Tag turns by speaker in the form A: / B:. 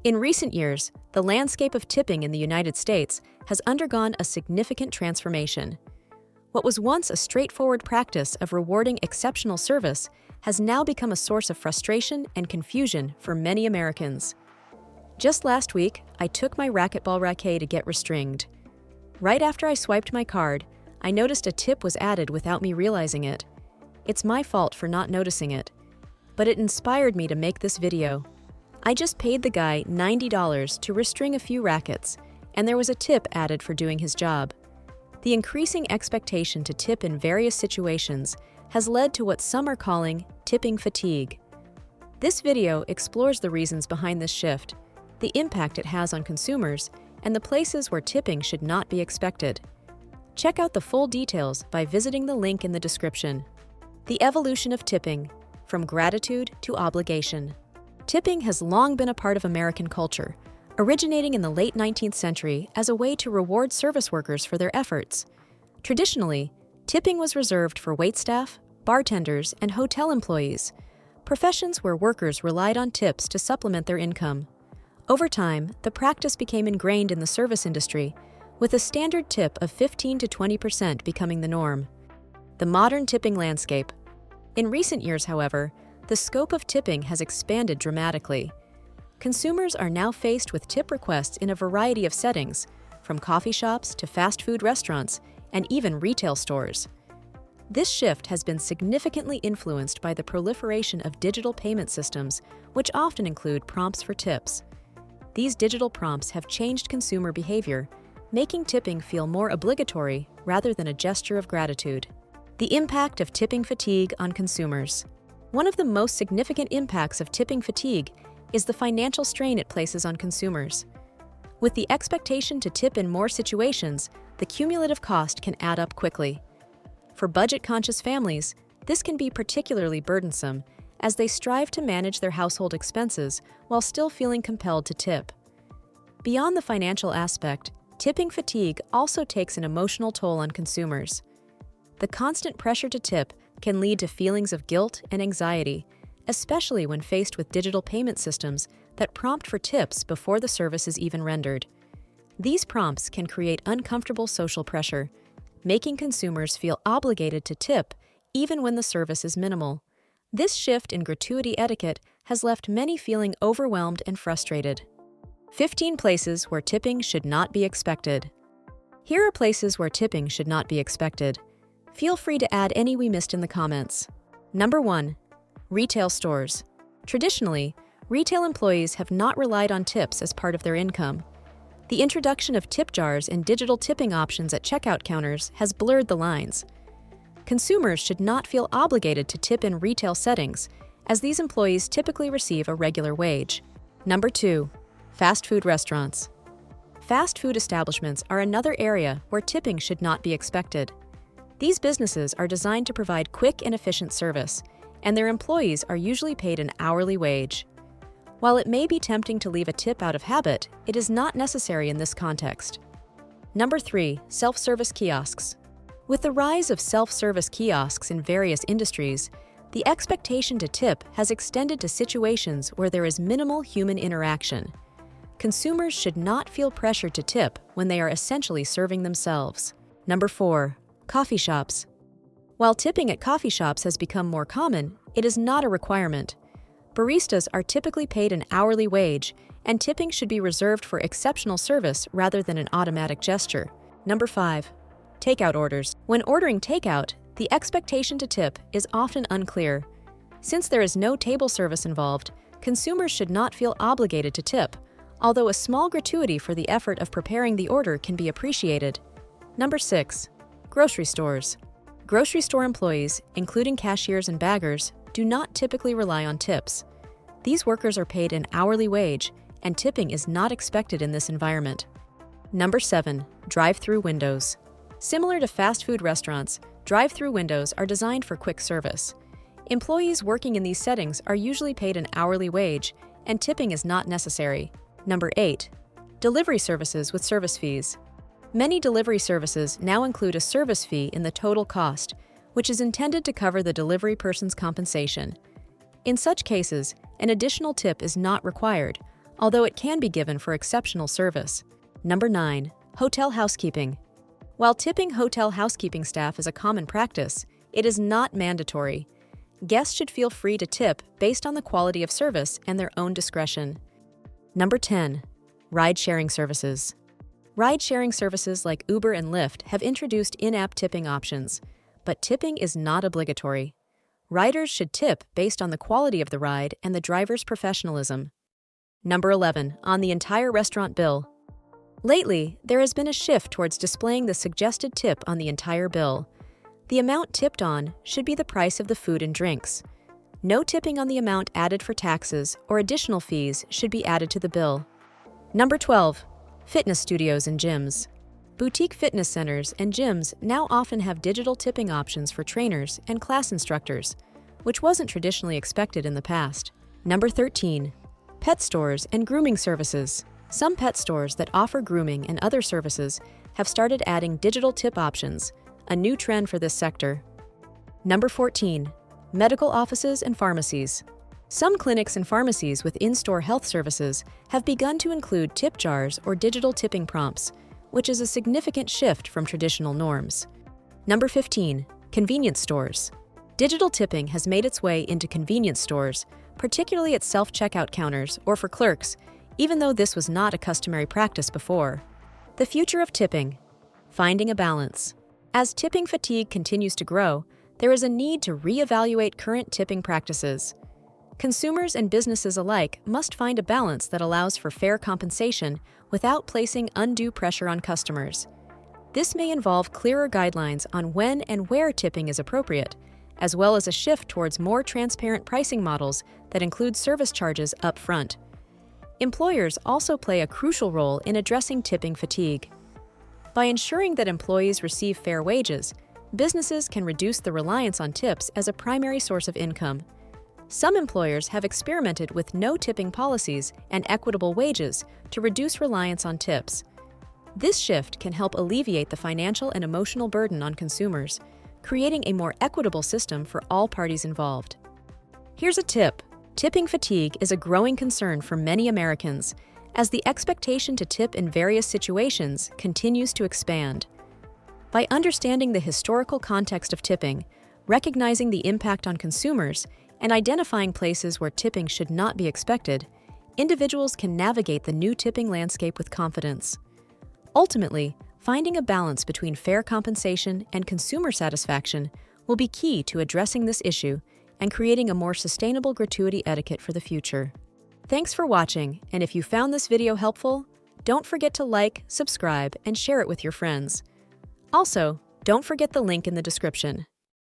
A: In recent years, the landscape of tipping in the United States has undergone a significant transformation. What was once a straightforward practice of rewarding exceptional service has now become a source of frustration and confusion for many Americans. Just last week, I took my racquetball raquet to get restringed. Right after I swiped my card, I noticed a tip was added without me realizing it. It's my fault for not noticing it, but it inspired me to make this video. I just paid the guy $90 to restring a few rackets, and there was a tip added for doing his job. The increasing expectation to tip in various situations has led to what some are calling tipping fatigue. This video explores the reasons behind this shift, the impact it has on consumers, and the places where tipping should not be expected. Check out the full details by visiting the link in the description. The evolution of tipping, from gratitude to obligation. Tipping has long been a part of American culture, originating in the late 19th century as a way to reward service workers for their efforts. Traditionally, tipping was reserved for waitstaff, bartenders, and hotel employees, professions where workers relied on tips to supplement their income. Over time, the practice became ingrained in the service industry, with a standard tip of 15 to 20% becoming the norm. The modern tipping landscape. In recent years, however, the scope of tipping has expanded dramatically. Consumers are now faced with tip requests in a variety of settings, from coffee shops to fast food restaurants and even retail stores. This shift has been significantly influenced by the proliferation of digital payment systems, which often include prompts for tips. These digital prompts have changed consumer behavior, making tipping feel more obligatory rather than a gesture of gratitude. The impact of tipping fatigue on consumers. One of the most significant impacts of tipping fatigue is the financial strain it places on consumers. With the expectation to tip in more situations, the cumulative cost can add up quickly. For budget-conscious families, this can be particularly burdensome as they strive to manage their household expenses while still feeling compelled to tip. Beyond the financial aspect, tipping fatigue also takes an emotional toll on consumers. The constant pressure to tip can lead to feelings of guilt and anxiety, especially when faced with digital payment systems that prompt for tips before the service is even rendered. These prompts can create uncomfortable social pressure, making consumers feel obligated to tip even when the service is minimal. This shift in gratuity etiquette has left many feeling overwhelmed and frustrated. 15 places where tipping should not be expected. Here are places where tipping should not be expected. Feel free to add any we missed in the comments. Number 1. Retail stores. Traditionally, retail employees have not relied on tips as part of their income. The introduction of tip jars and digital tipping options at checkout counters has blurred the lines. Consumers should not feel obligated to tip in retail settings, as these employees typically receive a regular wage. Number 2. Fast food restaurants. Fast food establishments are another area where tipping should not be expected. These businesses are designed to provide quick and efficient service, and their employees are usually paid an hourly wage. While it may be tempting to leave a tip out of habit, it is not necessary in this context. Number 3. Self-service kiosks. With the rise of self-service kiosks in various industries, the expectation to tip has extended to situations where there is minimal human interaction. Consumers should not feel pressured to tip when they are essentially serving themselves. Number 4. Coffee shops. While tipping at coffee shops has become more common, it is not a requirement. Baristas are typically paid an hourly wage, and tipping should be reserved for exceptional service rather than an automatic gesture. Number 5. Takeout orders. When ordering takeout, the expectation to tip is often unclear. Since there is no table service involved, consumers should not feel obligated to tip, although a small gratuity for the effort of preparing the order can be appreciated. Number 6. Grocery stores. Grocery store employees, including cashiers and baggers, do not typically rely on tips. These workers are paid an hourly wage, and tipping is not expected in this environment. Number 7. Drive-through windows. Similar to fast food restaurants, drive-through windows are designed for quick service. Employees working in these settings are usually paid an hourly wage, and tipping is not necessary. Number 8. Delivery services with service fees. Many delivery services now include a service fee in the total cost, which is intended to cover the delivery person's compensation. In such cases, an additional tip is not required, although it can be given for exceptional service. Number 9. Hotel housekeeping. While tipping hotel housekeeping staff is a common practice, it is not mandatory. Guests should feel free to tip based on the quality of service and their own discretion. Number 10. Ride-sharing services. Ride-sharing services like Uber and Lyft have introduced in-app tipping options, but tipping is not obligatory. Riders should tip based on the quality of the ride and the driver's professionalism. Number 11. On the entire restaurant bill. Lately, there has been a shift towards displaying the suggested tip on the entire bill. The amount tipped on should be the price of the food and drinks. No tipping on the amount added for taxes or additional fees should be added to the bill. Number 12. Fitness studios and gyms. Boutique fitness centers and gyms now often have digital tipping options for trainers and class instructors, which wasn't traditionally expected in the past. Number 13. Pet stores and grooming services. Some pet stores that offer grooming and other services have started adding digital tip options, a new trend for this sector. Number 14. Medical offices and pharmacies. Some clinics and pharmacies with in-store health services have begun to include tip jars or digital tipping prompts, which is a significant shift from traditional norms. Number 15. Convenience stores. Digital tipping has made its way into convenience stores, particularly at self-checkout counters or for clerks, even though this was not a customary practice before. The future of tipping. Finding a balance. As tipping fatigue continues to grow, there is a need to reevaluate current tipping practices. Consumers and businesses alike must find a balance that allows for fair compensation without placing undue pressure on customers. This may involve clearer guidelines on when and where tipping is appropriate, as well as a shift towards more transparent pricing models that include service charges up front. Employers also play a crucial role in addressing tipping fatigue. By ensuring that employees receive fair wages, businesses can reduce the reliance on tips as a primary source of income. Some employers have experimented with no tipping policies and equitable wages to reduce reliance on tips. This shift can help alleviate the financial and emotional burden on consumers, creating a more equitable system for all parties involved. Here's a tip. Tipping fatigue is a growing concern for many Americans, as the expectation to tip in various situations continues to expand. By understanding the historical context of tipping, recognizing the impact on consumers, and identifying places where tipping should not be expected, individuals can navigate the new tipping landscape with confidence. Ultimately, finding a balance between fair compensation and consumer satisfaction will be key to addressing this issue and creating a more sustainable gratuity etiquette for the future. Thanks for watching, and if you found this video helpful, don't forget to like, subscribe, and share it with your friends. Also, don't forget the link in the description.